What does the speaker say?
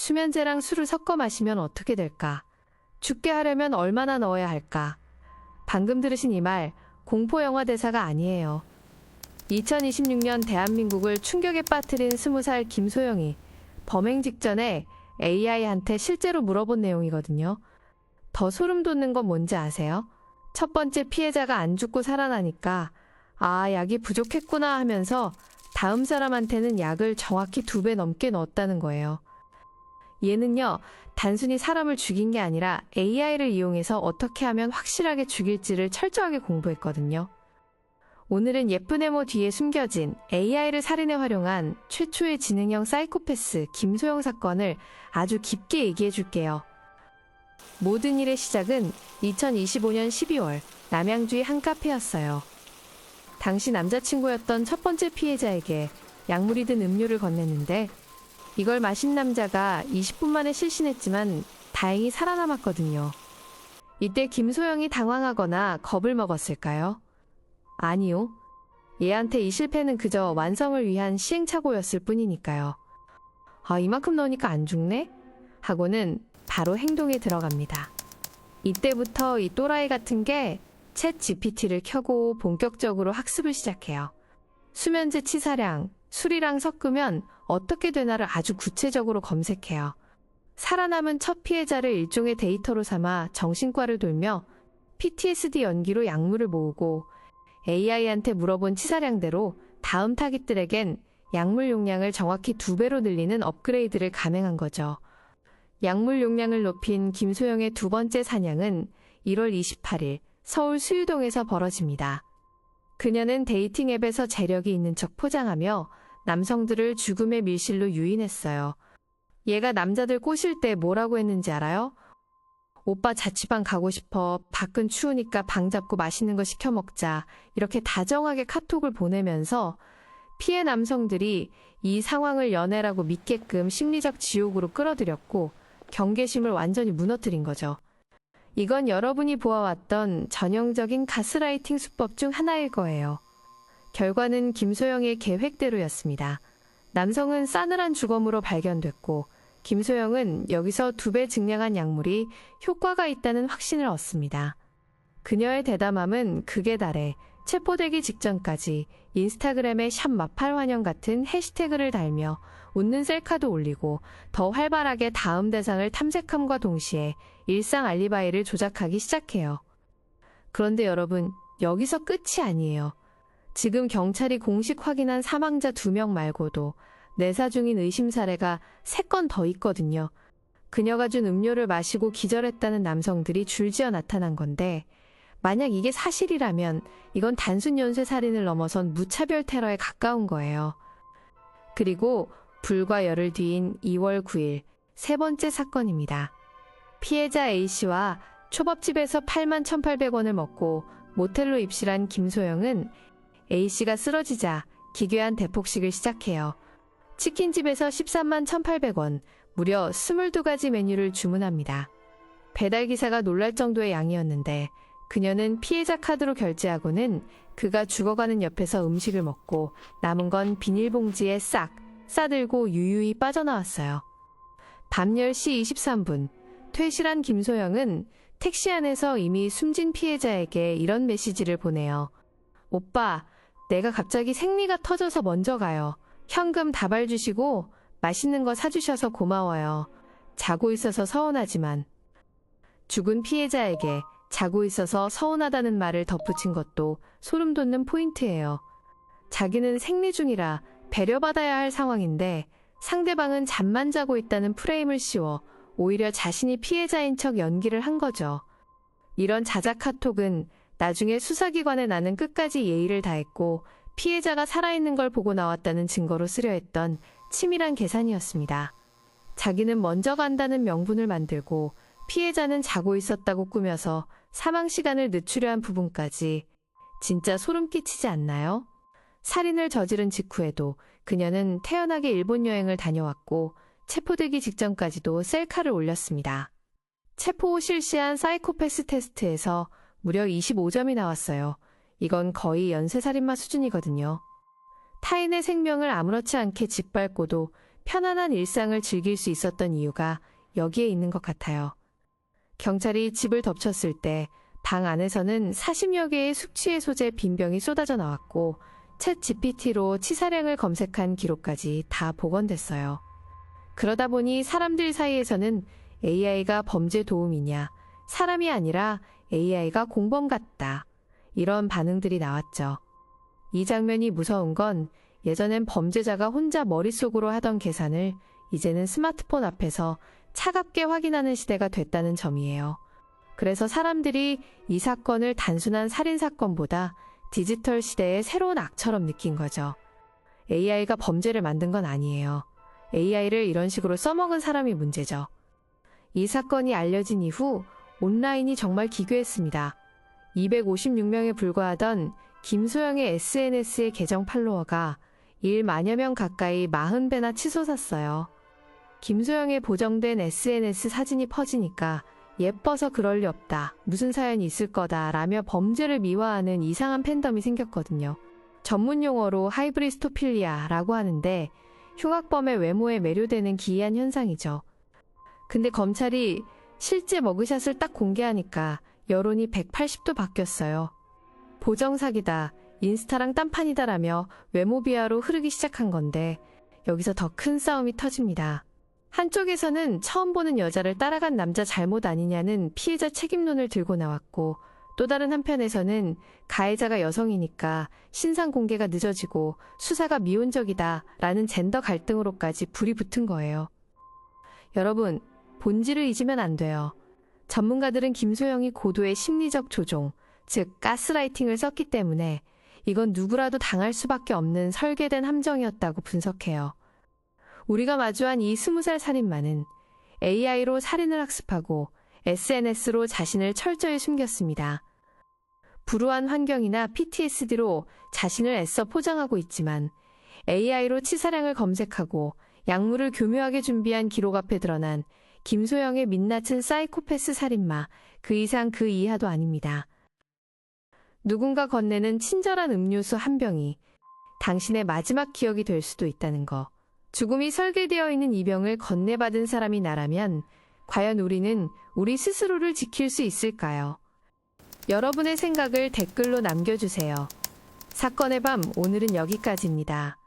수면제랑 술을 섞어 마시면 어떻게 될까? 죽게 하려면 얼마나 넣어야 할까? 방금 들으신 이 말, 공포영화 대사가 아니에요. 2026년 대한민국을 충격에 빠뜨린 20살 김소영이 범행 직전에 AI한테 실제로 물어본 내용이거든요. 더 소름 돋는 건 뭔지 아세요? 첫 번째 피해자가 안 죽고 살아나니까 아, 약이 부족했구나 하면서 다음 사람한테는 약을 정확히 2배 넘게 넣었다는 거예요. 얘는요, 단순히 사람을 죽인 게 아니라 AI를 이용해서 어떻게 하면 확실하게 죽일지를 철저하게 공부했거든요. 오늘은 예쁜 외모 뒤에 숨겨진 AI를 살인에 활용한 최초의 지능형 사이코패스 김소영 사건을 아주 깊게 얘기해 줄게요. 모든 일의 시작은 2025년 12월 남양주의 한 카페였어요. 당시 남자친구였던 첫 번째 피해자에게 약물이 든 음료를 건넸는데 이걸 마신 남자가 20분 만에 실신했지만 다행히 살아남았거든요. 이때 김소영이 당황하거나 겁을 먹었을까요? 아니요. 얘한테 이 실패는 그저 완성을 위한 시행착오였을 뿐이니까요. 아, 이만큼 넣으니까 안 죽네? 하고는 바로 행동에 들어갑니다. 이때부터 이 또라이 같은 게 챗 GPT를 켜고 본격적으로 학습을 시작해요. 수면제 치사량, 술이랑 섞으면 어떻게 되나를 아주 구체적으로 검색해요. 살아남은 첫 피해자를 일종의 데이터로 삼아 정신과를 돌며 PTSD 연기로 약물을 모으고 AI한테 물어본 치사량대로 다음 타깃들에겐 약물 용량을 정확히 2배로 늘리는 업그레이드를 감행한 거죠. 약물 용량을 높인 김소영의 두 번째 사냥은 1월 28일 서울 수유동에서 벌어집니다. 그녀는 데이팅 앱에서 재력이 있는 척 포장하며 남성들을 죽음의 밀실로 유인했어요. 얘가 남자들 꼬실 때 뭐라고 했는지 알아요? 오빠 자취방 가고 싶어. 밖은 추우니까 방 잡고 맛있는 거 시켜 먹자. 이렇게 다정하게 카톡을 보내면서 피해 남성들이 이 상황을 연애라고 믿게끔 심리적 지옥으로 끌어들였고 경계심을 완전히 무너뜨린 거죠. 이건 여러분이 보아왔던 전형적인 가스라이팅 수법 중 하나일 거예요. 결과는 김소영의 계획대로였습니다. 남성은 싸늘한 주검으로 발견됐고 김소영은 여기서 2배 증량한 약물이 효과가 있다는 확신을 얻습니다. 그녀의 대담함은 극에 달해 체포되기 직전까지 인스타그램에 샵 마팔환영 같은 해시태그를 달며 웃는 셀카도 올리고 더 활발하게 다음 대상을 탐색함과 동시에 일상 알리바이를 조작하기 시작해요. 그런데 여러분, 여기서 끝이 아니에요. 지금 경찰이 공식 확인한 사망자 2명 말고도 내사 중인 의심 사례가 3건 더 있거든요. 그녀가 준 음료를 마시고 기절했다는 남성들이 줄지어 나타난 건데 만약 이게 사실이라면 이건 단순 연쇄살인을 넘어선 무차별 테러에 가까운 거예요. 그리고 불과 열흘 뒤인 2월 9일 세 번째 사건입니다. 피해자 A씨와 초밥집에서 81,800원을 먹고 모텔로 입실한 김소영은 A씨가 쓰러지자 기괴한 대폭식을 시작해요. 치킨집에서 131,800원, 무려 22가지 메뉴를 주문합니다. 배달기사가 놀랄 정도의 양이었는데 그녀는 피해자 카드로 결제하고는 그가 죽어가는 옆에서 음식을 먹고 남은 건 비닐봉지에 싹 싸들고 유유히 빠져나왔어요. 밤 10시 23분, 퇴실한 김소영은 택시 안에서 이미 숨진 피해자에게 이런 메시지를 보내요. 오빠, 내가 갑자기 생리가 터져서 먼저 가요. 현금 다발 주시고 맛있는 거 사주셔서 고마워요. 자고 있어서 서운하지만. 죽은 피해자에게 자고 있어서 서운하다는 말을 덧붙인 것도 소름 돋는 포인트예요. 자기는 생리 중이라 배려받아야 할 상황인데 상대방은 잠만 자고 있다는 프레임을 씌워 오히려 자신이 피해자인 척 연기를 한 거죠. 이런 자작 카톡은 나중에 수사기관에 나는 끝까지 예의를 다했고 피해자가 살아있는 걸 보고 나왔다는 증거로 쓰려 했던 치밀한 계산이었습니다. 자기는 먼저 간다는 명분을 만들고 피해자는 자고 있었다고 꾸며서 사망 시간을 늦추려 한 부분까지 진짜 소름 끼치지 않나요? 살인을 저지른 직후에도 그녀는 태연하게 일본 여행을 다녀왔고 체포되기 직전까지도 셀카를 올렸습니다. 체포 후 실시한 사이코패스 테스트에서 무려 25점이 나왔어요. 이건 거의 연쇄살인마 수준이거든요. 타인의 생명을 아무렇지 않게 짓밟고도 편안한 일상을 즐길 수 있었던 이유가 여기에 있는 것 같아요. 경찰이 집을 덮쳤을 때 방 안에서는 40여 개의 숙취 해소제 빈병이 쏟아져 나왔고 챗 GPT로 치사량을 검색한 기록까지 다 복원됐어요. 그러다 보니 사람들 사이에서는 AI가 범죄 도움이냐, 사람이 아니라 AI가 공범 같다, 이런 반응들이 나왔죠. 이 장면이 무서운 건 예전엔 범죄자가 혼자 머릿속으로 하던 계산을 이제는 스마트폰 앞에서 차갑게 확인하는 시대가 됐다는 점이에요. 그래서 사람들이 이 사건을 단순한 살인사건보다 디지털 시대의 새로운 악처럼 느낀 거죠. AI가 범죄를 만든 건 아니에요. AI를 이런 식으로 써먹은 사람이 문제죠. 이 사건이 알려진 이후 온라인이 정말 기괴했습니다. 256명에 불과하던 김소영의 SNS의 계정 팔로워가 1만여 명 가까이 40배나 치솟았어요. 김소영의 보정된 SNS 사진이 퍼지니까 예뻐서 그럴 리 없다, 무슨 사연이 있을 거다 라며 범죄를 미화하는 이상한 팬덤이 생겼거든요. 전문 용어로 하이브리스토필리아라고 하는데 흉악범의 외모에 매료되는 기이한 현상이죠. 근데 검찰이 실제 머그샷을 딱 공개하니까 여론이 180도 바뀌었어요. 보정사기다, 인스타랑 딴판이다라며 외모 비하로 흐르기 시작한 건데 여기서 더 큰 싸움이 터집니다. 한쪽에서는 처음 보는 여자를 따라간 남자 잘못 아니냐는 피해자 책임론을 들고 나왔고 또 다른 한편에서는 가해자가 여성이니까 신상 공개가 늦어지고 수사가 미온적이다 라는 젠더 갈등으로까지 불이 붙은 거예요. 여러분, 본질을 잊으면 안 돼요. 전문가들은 김소영이 고도의 심리적 조종, 즉 가스라이팅을 썼기 때문에 이건 누구라도 당할 수밖에 없는 설계된 함정이었다고 분석해요. 우리가 마주한 이 20살 살인마는 AI로 살인을 학습하고 SNS로 자신을 철저히 숨겼습니다. 불우한 환경이나 PTSD로 자신을 애써 포장하고 있지만 AI로 치사량을 검색하고 약물을 교묘하게 준비한 기록 앞에 드러난 김소영의 민낯은 사이코패스 살인마, 그 이상 그 이하도 아닙니다. 누군가 건네는 친절한 음료수 한 병이 당신의 마지막 기억이 될 수도 있다는 거. 죽음이 설계되어 있는 이 병을 건네받은 사람이 나라면 과연 우리는 우리 스스로를 지킬 수 있을까요? 여러분의 생각을 댓글로 남겨주세요. 사건의 밤, 오늘은 여기까지입니다.